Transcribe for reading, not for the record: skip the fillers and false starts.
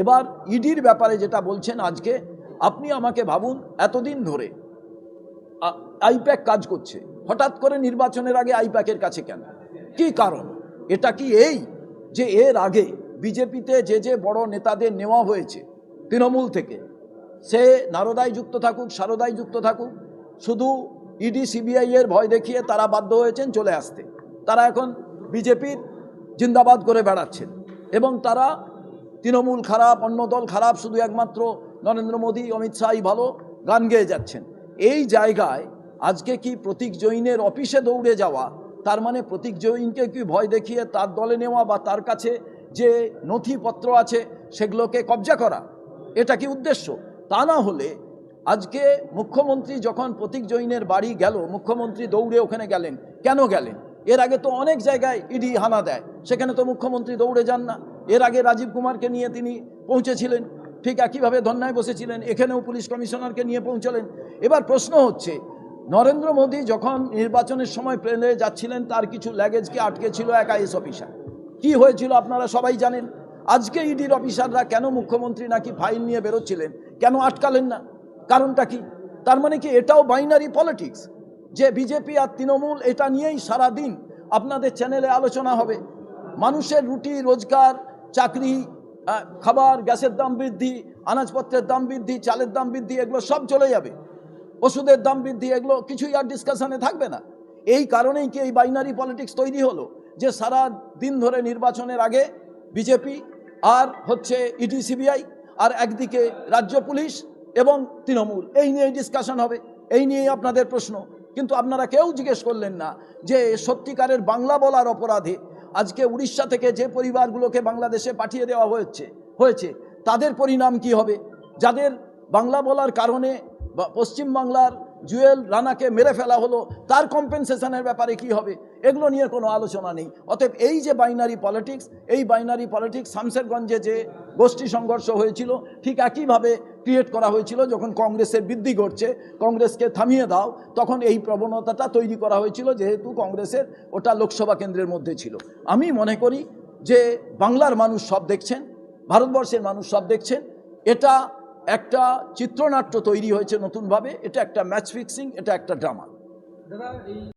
এবার ইডির ব্যাপারে যেটা বলছেন আজকে, আপনি আমাকে ভাবুন, এতদিন ধরে আইপ্যাক কাজ করছে, হঠাৎ করে নির্বাচনের আগে আইপ্যাকের কাছে কেন? কি কারণ? এটা কি এই যে এর আগে বিজেপিতে যে বড় নেতাদের নেওয়া হয়েছে তৃণমূল থেকে, সে নারদায় যুক্ত থাকুক, সারদায় যুক্ত থাকুক, শুধু ইডি সিবিআই এর ভয় দেখিয়ে তারা বাধ্য হয়েছেন চলে আসতে। তারা এখন বিজেপির জিন্দাবাদ করে বেড়াচ্ছেন এবং তারা তৃণমূল খারাপ, অন্য দল খারাপ, শুধু একমাত্র নরেন্দ্র মোদী, অমিত শাহই ভালো গান গেয়ে যাচ্ছেন। এই জায়গায় আজকে কি প্রতীক জৈনের অফিসে দৌড়ে যাওয়া, তার মানে প্রতীক জৈনকে কি ভয় দেখিয়ে তার দলে নেওয়া বা তার কাছে যে নথিপত্র আছে সেগুলোকে কবজা করা, এটা কি উদ্দেশ্য? তা না হলে আজকে মুখ্যমন্ত্রী যখন প্রতীক জৈনের বাড়ি গেল, মুখ্যমন্ত্রী দৌড়ে ওখানে গেলেন, কেন গেলেন? এর আগে তো অনেক জায়গায় ইডি হানা দেয়, সেখানে তো মুখ্যমন্ত্রী দৌড়ে যান না। এর আগে রাজীব কুমারকে নিয়ে তিনি পৌঁছেছিলেন, ঠিক একইভাবে ধর্নায় বসেছিলেন, এখানেও পুলিশ কমিশনারকে নিয়ে পৌঁছলেন। এবার প্রশ্ন হচ্ছে, নরেন্দ্র মোদী যখন নির্বাচনের সময় প্লেনে যাচ্ছিলেন তার কিছু লাগেজকে আটকে ছিল এক আইএস অফিসার। কি হয়েছিল আপনারা সবাই জানেন। আজকে ইডির অফিসাররা কেন মুখ্যমন্ত্রী নাকি ফাইল নিয়ে বেরোচ্ছিলেন, কেন আটকালেন না? কারণটা কি? তার মানে কি এটাও বাইনারি পলিটিক্স, যে বিজেপি আর তৃণমূল এটা নিয়েই সারা দিন আপনাদের চ্যানেলে আলোচনা হবে? মানুষের রুটি রোজগার, চাকরি, খাবার, গ্যাসের দাম বৃদ্ধি, আনাজপত্রের দাম বৃদ্ধি, চালের দাম বৃদ্ধি, এগুলো সব চলে যাবে। ওষুধের দাম বৃদ্ধি, এগুলো কিছুই আর ডিসকাশনে থাকবে না। এই কারণেই কি এই বাইনারি পলিটিক্স তৈরি হলো, যে সারা দিন ধরে নির্বাচনের আগে বিজেপি আর হচ্ছে ইডি সিবিআই, আর একদিকে রাজ্য পুলিশ এবং তৃণমূল, এই নিয়ে ডিসকাশন হবে, এই নিয়েই আপনাদের প্রশ্ন। কিন্তু আপনারা কেউ জিজ্ঞেস করলেন না যে সত্যিকারের বাংলা বলার অপরাধে আজকে উড়িষ্যা থেকে যে পরিবারগুলোকে বাংলাদেশে পাঠিয়ে দেওয়া হয়েছে তাদের পরিণাম কি হবে? যাদের বাংলা বলার কারণে পশ্চিমবাংলার জুয়েল রানাকে মেরে ফেলা হলো, তার কম্পেনসেশনের ব্যাপারে কি হবে? এগুলো নিয়ে কোনো আলোচনা নেই। অতএব এই যে বাইনারি পলিটিক্স, এই বাইনারি পলিটিক্স শামশেরগঞ্জে যে গোষ্ঠী সংঘর্ষ হয়েছিল ঠিক একইভাবে ক্রিয়েট করা হয়েছিল। যখন কংগ্রেসের বৃদ্ধি ঘটছে, কংগ্রেসকে থামিয়ে দাও, তখন এই প্রবণতাটা তৈরি করা হয়েছিল, যেহেতু কংগ্রেসের ওটা লোকসভা কেন্দ্রের মধ্যে ছিল। আমি মনে করি যে বাংলার মানুষ সব দেখছেন, ভারতবর্ষের মানুষ সব দেখছেন, এটা একটা চিত্রনাট্য তৈরি হয়েছে নতুনভাবে, এটা একটা ম্যাচ ফিক্সিং, এটা একটা ড্রামা।